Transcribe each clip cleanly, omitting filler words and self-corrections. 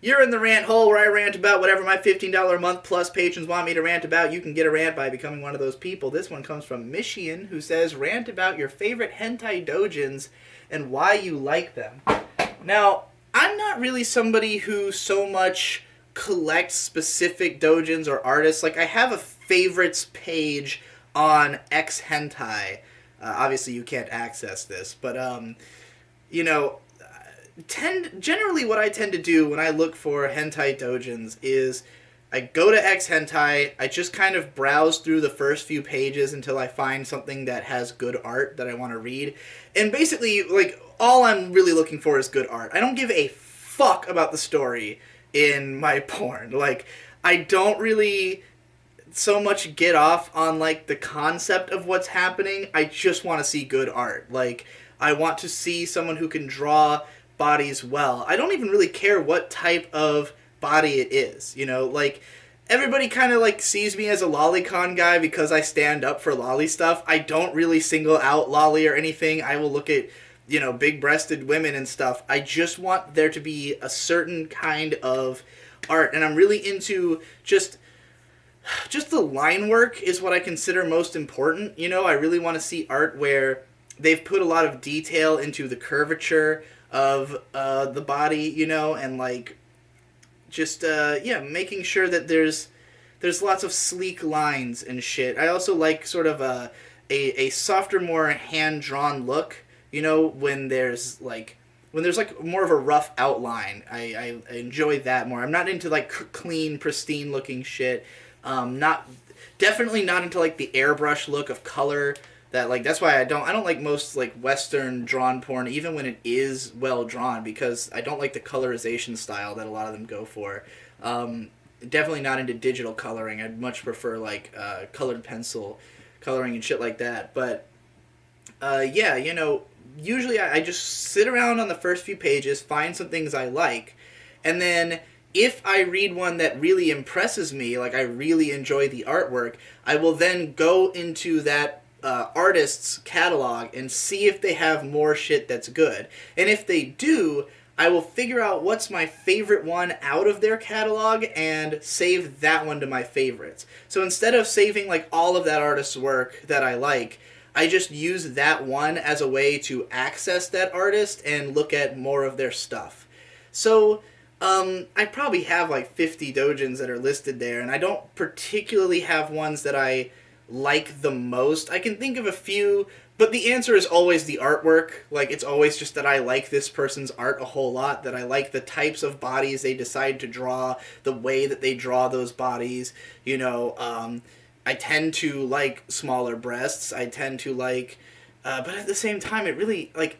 You're in the rant hole where I rant about whatever my $15 a month plus patrons want me to rant about. You can get a rant by becoming one of those people. This one comes from Michian, who says, rant about your favorite hentai doujins and why you like them. Now, I'm not really somebody who so much collects specific doujins or artists. Like, I have a favorites page on X Hentai. Obviously, you can't access this, but, you know, generally what I tend to do when I look for hentai doujins is I go to X Hentai, I just kind of browse through the first few pages until I find something that has good art that I want to read. And basically, like, all I'm really looking for is good art. I don't give a fuck about the story in my porn. Like, I don't really so much get off on, like, the concept of what's happening. I just want to see good art. Like, I want to see someone who can draw bodies well. I don't even really care what type of body it is, you know, like, everybody kind of, like, sees me as a lolicon guy because I stand up for lolly stuff. I don't really single out lolly or anything. I will look at, you know, big-breasted women and stuff. I just want there to be a certain kind of art, and I'm really into just the line work is what I consider most important, you know. I really want to see art where they've put a lot of detail into the curvature of the body, you know, and, like, just, yeah, making sure that there's lots of sleek lines and shit. I also like sort of a softer, more hand-drawn look, you know, when there's, like, more of a rough outline. I enjoy that more. I'm not into, like, clean, pristine-looking shit. Definitely not into, like, the airbrush look of color. That, like, that's why I don't like most, like, Western drawn porn, even when it is well drawn, because I don't like the colorization style that a lot of them go for. Definitely not into digital coloring. I'd much prefer, like, colored pencil coloring and shit like that. But, yeah, you know, usually I just sit around on the first few pages, find some things I like, and then if I read one that really impresses me, like I really enjoy the artwork, I will then go into that artist's catalog and see if they have more shit that's good. And if they do, I will figure out what's my favorite one out of their catalog and save that one to my favorites. So instead of saving, like, all of that artist's work that I like, I just use that one as a way to access that artist and look at more of their stuff. So I probably have like 50 doujins that are listed there, and I don't particularly have ones that I like the most. I can think of a few, but the answer is always the artwork. Like, it's always just that I like this person's art a whole lot, that I like the types of bodies they decide to draw, the way that they draw those bodies, you know. I tend to like smaller breasts. I tend to like, but at the same time, it really, like,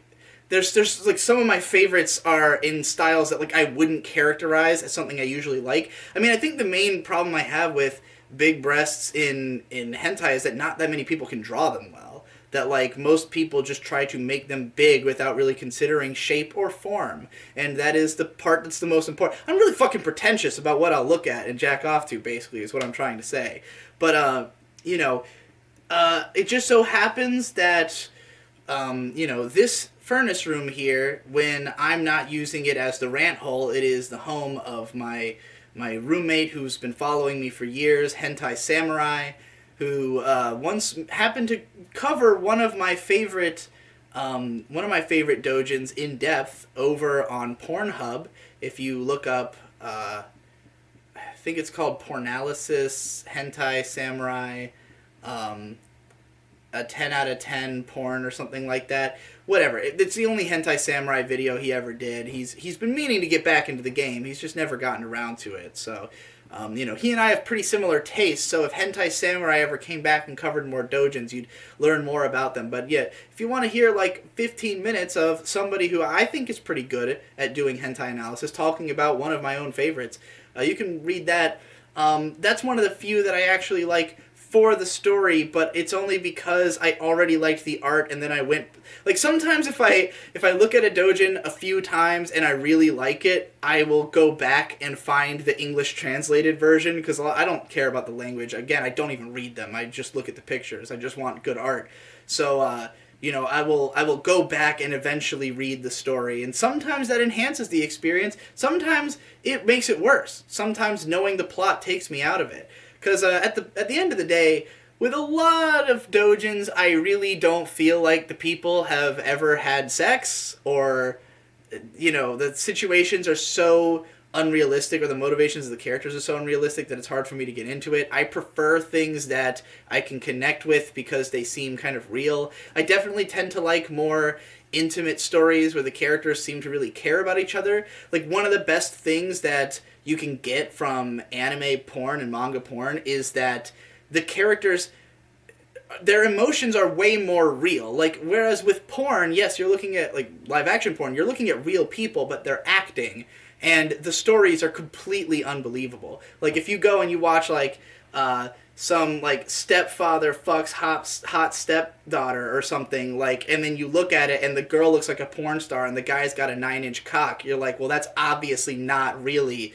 there's like some of my favorites are in styles that, like, I wouldn't characterize as something I usually like. I mean, I think the main problem I have with big breasts in hentai is that not that many people can draw them well. That, like, most people just try to make them big without really considering shape or form. And that is the part that's the most important. I'm really fucking pretentious about what I'll look at and jack off to, basically, is what I'm trying to say. But, you know, it just so happens that, you know, this furnace room here, when I'm not using it as the rant hole, it is the home of my roommate who's been following me for years, Hentai Samurai, who once happened to cover one of my favorite doujins in depth over on Pornhub. If you look up, I think it's called Pornalysis Hentai Samurai, a 10 out of 10 porn or something like that. Whatever. It's the only Hentai Samurai video he ever did. He's been meaning to get back into the game. He's just never gotten around to it. So, you know, he and I have pretty similar tastes. So if Hentai Samurai ever came back and covered more doujins, you'd learn more about them. But yeah, if you want to hear like 15 minutes of somebody who I think is pretty good at doing hentai analysis talking about one of my own favorites, you can read that. That's one of the few that I actually like for the story, but it's only because I already liked the art, and then I went, like, sometimes if I look at a doujin a few times and I really like it, I will go back and find the English translated version, because I don't care about the language. Again, I don't even read them. I just look at the pictures. I just want good art. So I will go back and eventually read the story, and sometimes that enhances the experience. Sometimes it makes it worse. Sometimes knowing the plot takes me out of it, because at the end of the day, with a lot of doujins, I really don't feel like the people have ever had sex, or the situations are so unrealistic, or the motivations of the characters are so unrealistic that it's hard for me to get into it. I prefer things that I can connect with because they seem kind of real. I definitely tend to like more intimate stories where the characters seem to really care about each other. Like, one of the best things that you can get from anime porn and manga porn is that the characters, their emotions are way more real. Like, whereas with porn, yes, you're looking at, like, live action porn, you're looking at real people, but they're acting, and the stories are completely unbelievable. Like, if you go and you watch, like, some, like, stepfather fucks hot stepdaughter or something, like, and then you look at it and the girl looks like a porn star and the guy's got a 9-inch cock, you're like, well, that's obviously not really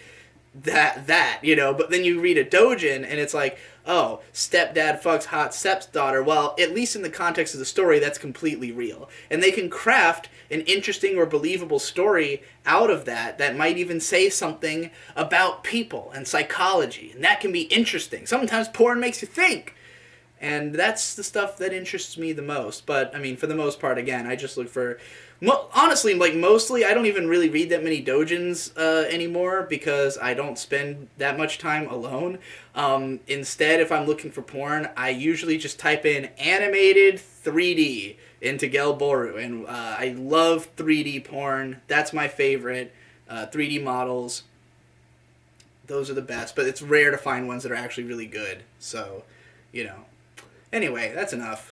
that. But then you read a doujin and it's like, oh, stepdad fucks hot stepdaughter. Well, at least in the context of the story, that's completely real. And they can craft an interesting or believable story out of that might even say something about people and psychology. And that can be interesting. Sometimes porn makes you think. And that's the stuff that interests me the most. But, I mean, for the most part, again, I just look for... honestly, like, mostly, I don't even really read that many doujins anymore because I don't spend that much time alone. Instead, if I'm looking for porn, I usually just type in animated 3D into Gelboru. And I love 3D porn. That's my favorite. 3D models. Those are the best. But it's rare to find ones that are actually really good. So, Anyway, that's enough.